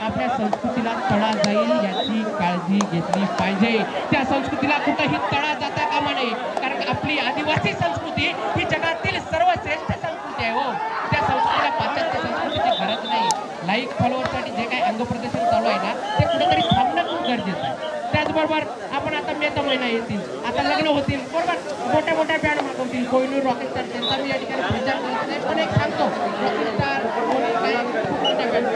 आपल्या संस्कृतीला तडा जाईल याची काळजी घेतली पाहिजे। त्या संस्कृतीला कुठेही तडा जाता कामा नये, कारण आपली आदिवासी संस्कृती ही जगातील सर्वश्रेष्ठ संस्कृती आहे हो। त्या संस्कृतीला पाश्चात्य संस्कृतीची गरज नाही। लाईक फॉलोअरसाठी जे काही अंगप्रदर्शन चालू आहे ना, ते कुठेतरी थांबणं खूप गरजेचं आहे। त्याचबरोबर आपण आता मेचा महिना येतील, आता लग्न होतील, बरोबर मोठ्या मोठ्या बँड मागवतील, कोहिनूर रॉकेट स्टार त्यांचा मी या ठिकाणी प्रचार करत नाही, पण एक सांगतो रॉकेट स्टार खूप मोठ्या बँड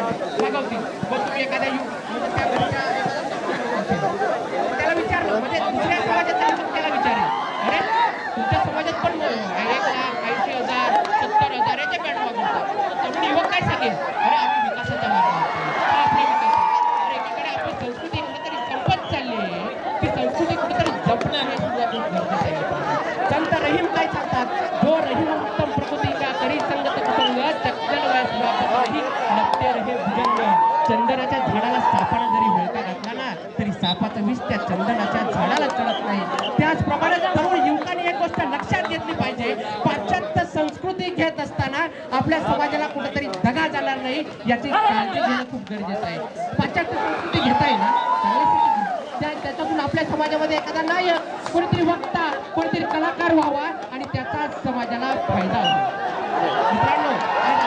मागवतील। मग तुम्ही एखाद्या म्हणजे त्या घरच्या त्याला विचारलं, म्हणजे दुसऱ्या समाजाचा लोक त्याला विचारेल, अरे तुमच्या समाजात पण 1,80,000 70,000 याचे बँड मागवतात, तरुण युवक काय सांगेल, अरे आम्ही विकासाच्या मार्गावर आपल्या विकास। एकीकडे आपली संस्कृती कुठेतरी संपत चालली आहे, ती संस्कृती कुठेतरी जपणं हे सुद्धा खूप गरजेचं आहे। संत रहीम काय सांगतात, जो रहीम उत्तम प्रकृती का करी संगत कुटुंब चक्कल व्यास व्यापी नक्ते रहे भुजंग। चंदनाच्या झाडाला सापानं जरी वेळका घातला ना, तरी सापाचं विष त्या चंदनाच्या झाडाला चढत नाही। त्याचप्रमाणे तरुण युवकांनी एक गोष्ट लक्षात घेतली पाहिजे, पाश्चात्य संस्कृती घेत असताना आपल्या समाजाला कुठेतरी दगा जाणार नाही याची काळजी घेणं खूप गरजेचं आहे। पाश्चात्य संस्कृती घेताय ना, त्याच्यातून आपल्या समाजामध्ये एखादा नायक, कोणीतरी वक्ता, कोणीतरी कलाकार व्हावा आणि त्याचा समाजाला फायदा होतो। मित्रांनो, आज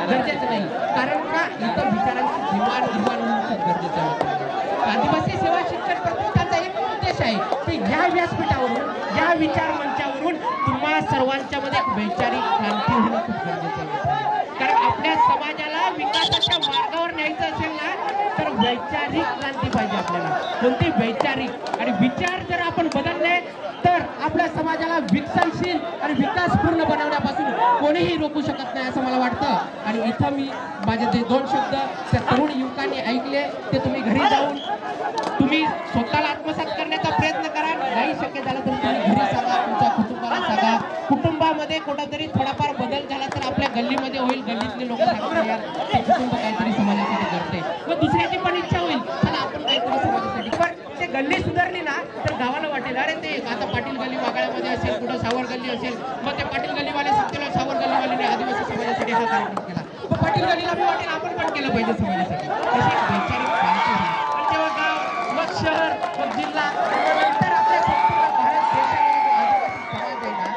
गरजेचं नाही, कारण का इतर विचारांची देवाणघेवाण होणं खूप गरजेचं आहे। आदिवासी सेवा शिक्षण प्रतिष्ठानचा एक उद्देश आहे की या व्यासपीठावरून, या विचार मंचावरून तुम्हा सर्वांच्या मध्ये एक वैचारिक क्रांती होणं खूप गरजेचं आहे। कारण आपल्या समाजाला विकासाच्या मार्गावर न्यायचं असेल ना, तर वैचारिक क्रांती पाहिजे आपल्याला। कोणती वैचारिक आणि विचार जर आपण बदलले तर आपल्या समाजाला विकसनशील आणि विकासपूर्ण बनवण्यापासून कोणीही रोखू शकत नाही असं मला वाटतं। आणि इथं मी माझे जे 2 शब्द त्या तरुण युवकांनी ऐकले ते तुम्ही घरी जाऊन तुम्ही स्वतःला आत्मसात करण्याचा प्रयत्न करा। नाही शक्य झालं तर तुम्ही घरी सांगा, तुमच्या कुटुंबाला सांगा। कुटुंबामध्ये कुठेतरी थोडाफार बदल झाला तर आपल्या गल्लीमध्ये होईल, गल्लीतले लोक सांगतात यार ते कुटुंब काहीतरी समाजासाठी करते, मग दुसऱ्याची पण इच्छा होईल चला आपण काहीतरी समाजासाठी। पण ते गल्ली सुधारली ना तर गावाला वाटेल अरे ते आता पाटील गल्ली वागाळ्यामध्ये असेल, कुठं सावर गल्ली असेल, मग ते पाटील गल्लीवाले सांगतील सावर गल्लीवाल्याने आदिवासी समाजासाठी हा कार्यक्रम केला, मग पाटील गल्लीला बी वाटेल आपण पण केलं पाहिजे समाजासाठी। अशी एक वैचारिक क्रांती होईल आणि जेव्हा गाव, मग शहर, मग जिल्हा, नंतर आपल्या संपूर्ण भारत देशामध्ये आदिवासी समाज आहे ना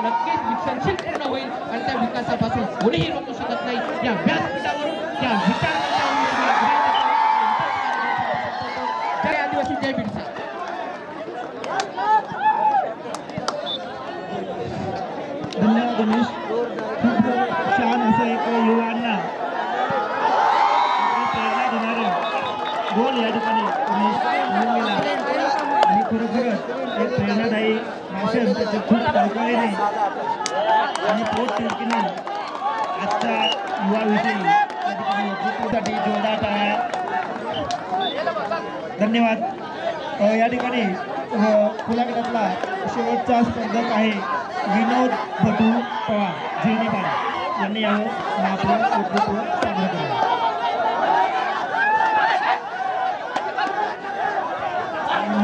नक्कीच विकसनशील पूर्ण होईल आणि त्या विकासापासून कोणीही रोखू शकत नाही। या व्यासपीठावरून, या विचार जय आदिवासी, जय बिरसा। धन्यवाद गणेश, खूप छान असं एक युवांना प्रेरणा देणारं बोल या ठिकाणी गणेश गेला आणि खरोखरच एक प्रेरणादायी भाषण त्याचं खूप कळकळीने आणि पोटतिडकीने आजच्या युवाविषयी या ठिकाणी वक्तृत्वासाठी जोरदार टाळ्या। धन्यवाद। या ठिकाणी खुल्या गटातला शेवटचा स्पर्धक आहे विनोद भटू पवार झिरनीपाडा, यांनी यावर आपलं वक्तृत्व सादर केलं।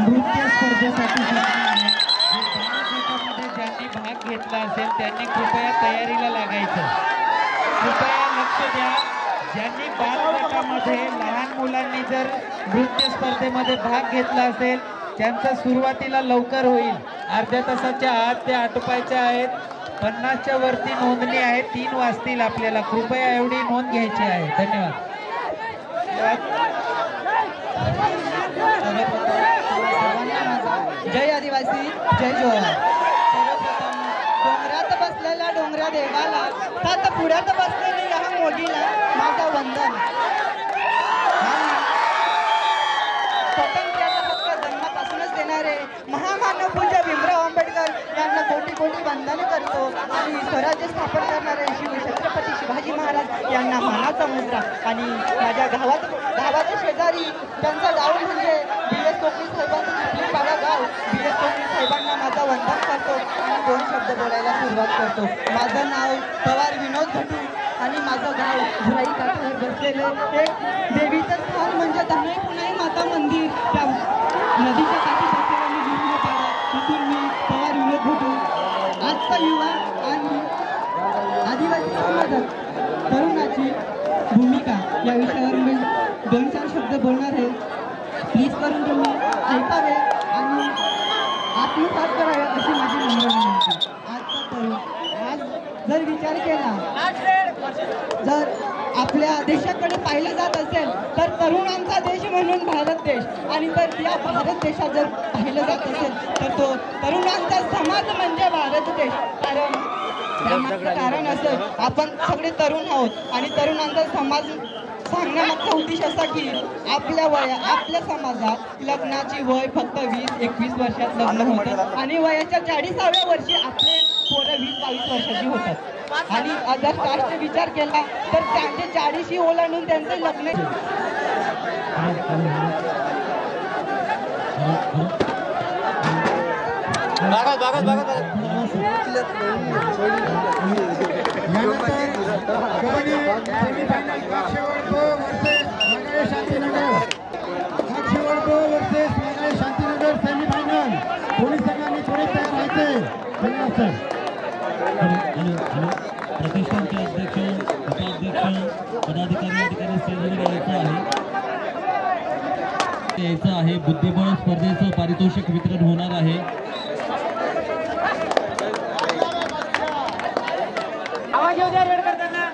नृत्य स्पर्धेसाठी ज्यांनी भाग घेतला असेल त्यांनी कृपया तयारीला लागायचं, कृपया लक्ष द्या। ज्यांनी बाल गटामध्ये लहान मुलांनी जर नृत्य स्पर्धेमध्ये भाग घेतला असेल त्यांचं सुरुवातीला लवकर होईल, अर्ध्या तासाच्या आत ते आटोपायच्या आहेत। 50च्या वरती नोंदणी आहे, 3 वाजतील आपल्याला, कृपया एवढी नोंद घ्यायची आहे। धन्यवाद। जय आदिवासी, जय जोहार। सर्वप्रथम डोंगरात बसलेल्या डोंगरा देवाला, तात पुढ्यात बसलेली या मोगीला माझा वंदन। स्वातंत्र्याचा हक्क जन्मापासूनच देणारे महामानव पूज्य भीमराव आंबेडकर यांना कोटी कोटी वंदन करतो आणि स्वराज्य स्थापन करणारे छत्रपती शिवाजी महाराज यांना मानाचा मुद्रा आणि माझ्या गावाच्या शेजारी त्यांचा गाव म्हणजे BS कोकणी साहेबांचं चिखलीपाडा गाव, BS कोकणी साहेबांना माझा वंदन करतो आणि 2 शब्द बोलायला सुरुवात करतो। माझं नाव पवार विनोद भटू आणि माझं गाव झुराई काठावर बसलेलं एक देवीचं स्थान म्हणजे धनई पुनाई माता मंदिर, त्या नदीच्या काठी बसलेलं मी पाडा, तिथून मी पवार विनोद भटू समाजात तरुणाची भूमिका या विषयावर मी 2-4 शब्द बोलणार आहे. प्लीज करून तुम्ही ऐकावे आणि आत्मसात करावे अशी माझी नम्र विनंती. आजचा तरुण आज जर विचार केला, जर आपल्या देशाकडे पाहिलं जात असेल तर तरुणांचा देश म्हणून भारत देश, आणि तर या भारत देशात जर पाहिलं जात असेल तर तो तरुणांचा समाज म्हणजे भारत देश. कारण असं आपण सगळे तरुण आहोत आणि तरुणांचा समाज सांगण्यामागचा उद्देश असा की आपल्या समाजात लग्नाची वय फक्त 20-21 वर्षात लग्न होतं आणि वयाच्या 40व्या वर्षी आपले पोरं 20-22 वर्षाची होतात. आणि जर कास्टचा विचार केला तर त्यांचे 40 ओलांडून त्यांचे लग्न शांतीनगर सेमीफायनल पोलीस संघाने थोडे तयार व्हायचे. प्रतिष्ठानचे अध्यक्ष उपाध्यक्ष पदाधिकारी या ठिकाणी स्टेजवर यायचं आहे. बुद्धिबळ स्पर्धेचं पारितोषिक वितरण होणार आहे. आवाज येऊ द्या रेड करताना.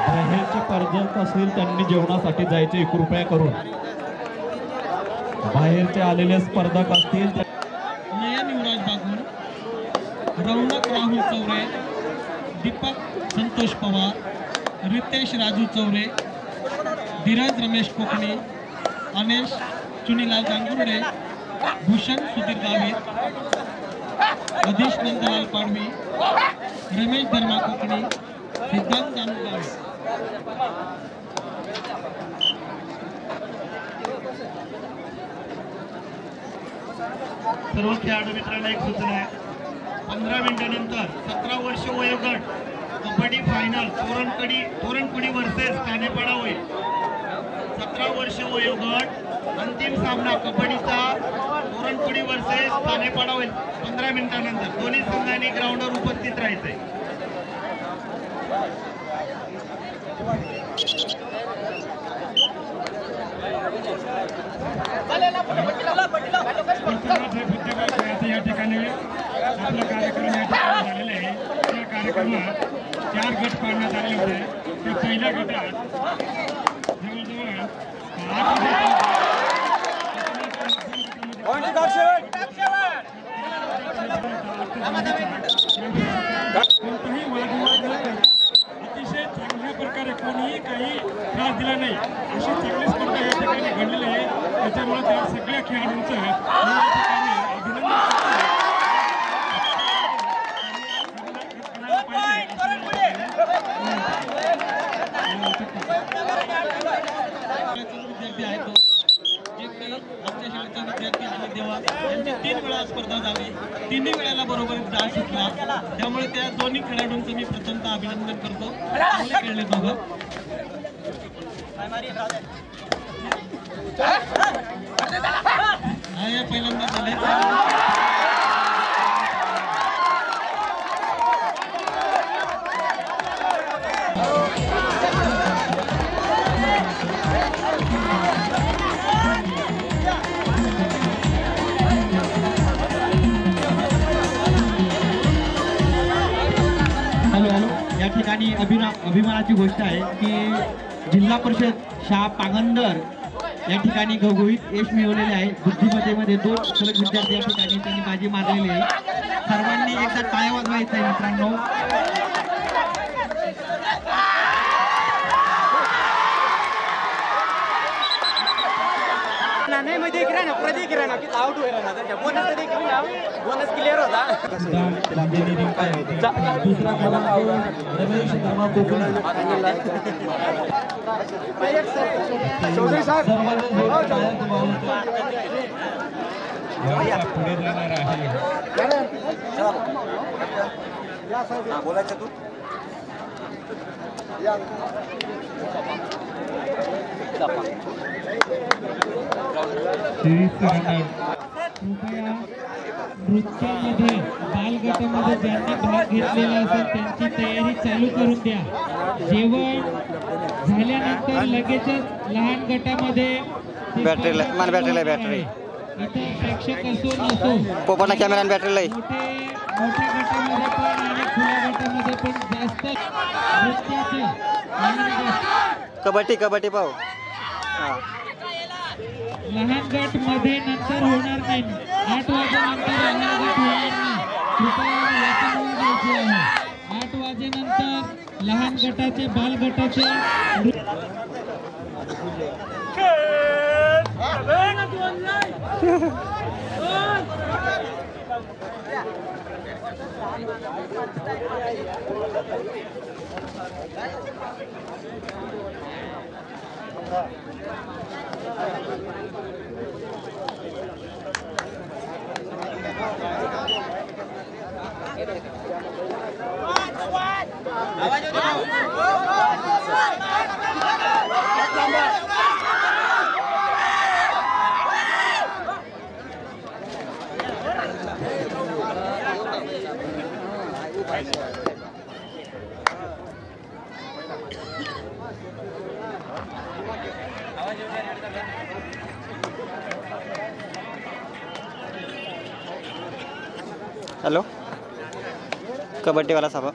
बाहेरचे स्पर्धक असेल त्यांनी जेवणासाठी जायचे कृपया करून. बाहेरचे आलेले स्पर्धक असतील नयन युवराज बागुल, रौनक राहुल चौरे, दीपक संतोष पवार, रितेश राजू चौरे, धीरज रमेश कोकणी, अनेश चुनीलाल गांगुर्डे, भूषण सुधीर गावित, अधीश नंदलाल पाडवी, रमेश धर्मा कोकणी, सिद्धांत जानू गावित. सर्व खेळाडू मित्रांना एक सूचना आहे. 15 मिनिटानंतर 17 वर्ष वयोगट कबड्डी फायनल तोरणकुडी वर्सेस कानेपाडा होईल. 17 वर्ष वयोगट अंतिम सामना कबड्डीचा तोरणकुडी वर्सेस कानेपाडा होईल 15 मिनिटानंतर. दोन्ही संघांनी ग्राउंडवर उपस्थित राहायचंय. या ठिकाणी आपला कार्यक्रम या ठिकाणी झालेला आहे. त्या कार्यक्रमात 4 गट पाडण्यात आले होते. त्या पहिल्या गटात जवळजवळ कोणताही वादविवाद न करता अतिशय चांगल्या प्रकारे कोणीही काही त्रास दिला नाही अशी चांगली स्पर्धा या ठिकाणी घडलेली आहे. त्याच्यामुळे त्या सगळ्या खेळाडूंचं या ठिकाणी अभिनंदन विद्यार्थी आहे तो जे काही आमच्या शाळेचा विद्यार्थी आणि देवा यांची 3 वेळा स्पर्धा झाली. 3ही वेळेला बरोबर डाळ शिकला. त्यामुळे त्या दोन्ही खेळाडूंचं मी प्रथमतः अभिनंदन करतो. चांगले खेळले दोघं. हा या पहिल्यांदा झाले. या ठिकाणी अभिमानाची गोष्ट आहे की जिल्हा परिषद शाळा पांगंदर या ठिकाणी घवघवीत यश मिळवलेले आहे. बुद्धिमत्तेमध्ये 2 सलग विद्यार्थी या ठिकाणी त्यांनी बाजी मारलेली आहे. सर्वांनी एकदा टाळ्या वाजवायचं आहे मित्रांनो. नाही मध्ये किराणा प्रति किराणा की आउट होईल ना त्या बोनस तरी बोनस क्लिअर होता. दुसरा क्रमांक रमेश धर्मा कोकणी. चौधरी साहेब याचा पुढे जाणार आहे. बोलायचं तू कृपया नृत्यामध्ये बालगटामध्ये ज्यांनी भाग घेतलेला असेल त्यांची तयारी चालू करून द्या. जेवण झाल्यानंतर लगेचच लहान गटामध्ये बॅटरीला मला बॅटरीला बॅटरी इतर प्रेक्षक असो नसो पोपटला कॅमेरा आणि बॅटरीला मोठ्या गटामध्ये पण आणि खुल्या गटामध्ये पण जास्त नृत्याचे कबड्डी कबड्डी पाहू लहान गट मध्ये नंतर होणार नाही. 8 वाजेनंतर लहान गट होणार नाही. कृपया याची नोंद घ्यायची आहे. 8 वाजेनंतर लहान गटाचे बाल गटाचे हॅलो कबड्डीवाला साहेब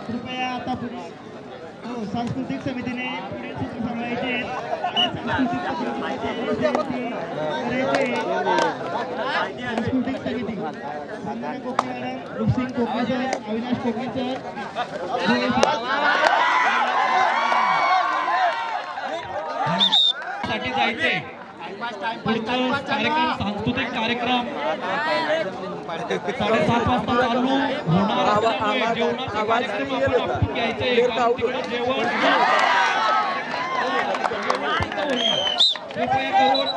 कृपया आता सांस्कृतिक समितीने पुढील सूत्र सांगायचे सांस्कृतिक समिती वंदना कोकणे मॅडम, रूपसिंग कोकणे सर, अविनाश कोकणे सर साठी जायचे. पुढचा कार्यक्रम सांस्कृतिक कार्यक्रम 7:30 वाजता चालू होणार असल्यामुळे जेवणाचा कार्यक्रम आपण आटपून घ्यायचे. तिकडे जेवण कृपया करून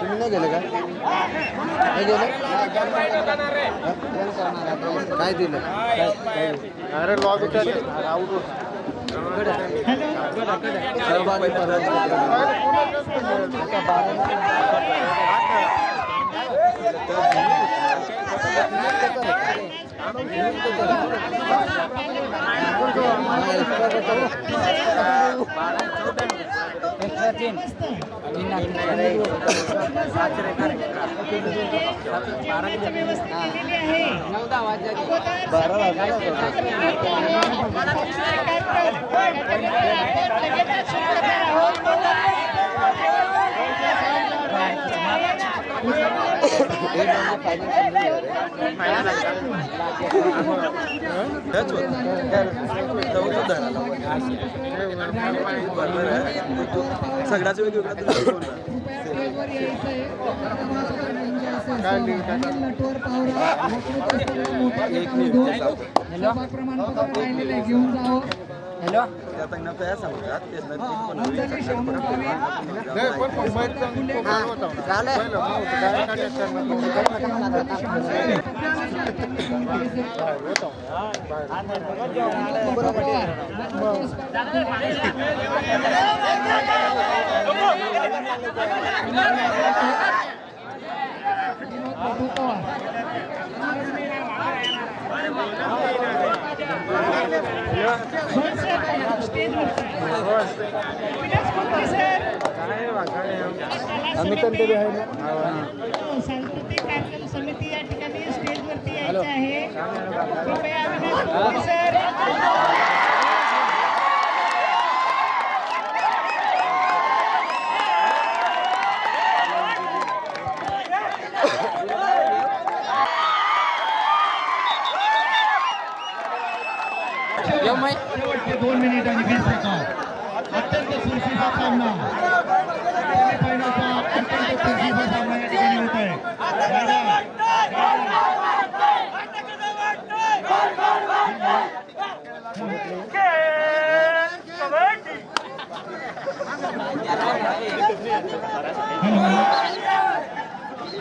तुम्ही नाही गेले का नाही गेले काय दिलं अरे लॉग आउट सगळ्याच वेगवेगळ्या हॅलो त्यांना काय सांगतात सांस्कृतिक कार्यक्रम समिती या ठिकाणी स्टेजवरती यायचं आहे. कृपया विनंती सर. शेवटचे 2 मिनिट आणि 20 सेकंद अत्यंत चुरशीचा सामना सेमीफायनलचा अत्यंत चुरशीचा सामना या ठिकाणी होत आहे.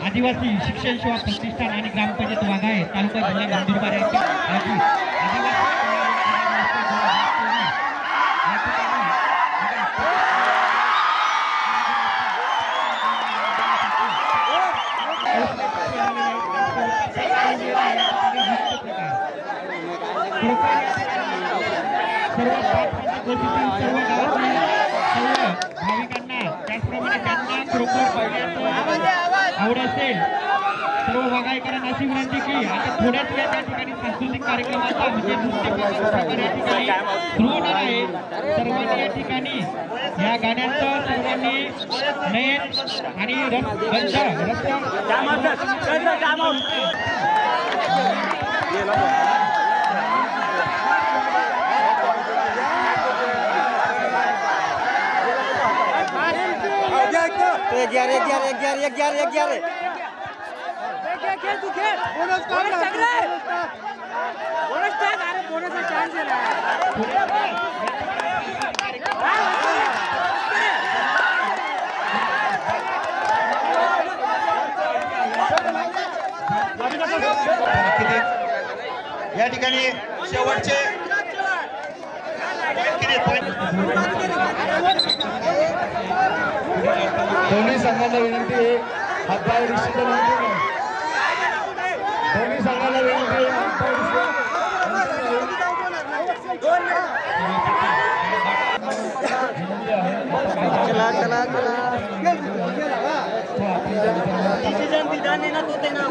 आदिवासी शिक्षण सेवा प्रतिष्ठान आणि ग्रामपंचायत वाघाळे तालुका जिल्हा नंदुरबार यांच्या भाविकांना त्याचप्रमाणे त्यांना खरोखर आवड असेल सर्व वाघाळकरांना अशी विनंती की आता थोड्याच वेळ त्या ठिकाणी सांस्कृतिक कार्यक्रमाचा म्हणजे नृत्य प्रकार या ठिकाणी सुरू होणार आहे. सर्वांनी या ठिकाणी या गाण्यांचं सर्वांनी नयन आणि या ठिकाणी शेवटचे दोन्ही संघांना विनंती आहे हातपाय निश्चित दोन्ही संघांना विनंती डिसिजन दिला नाही ना तो ते ना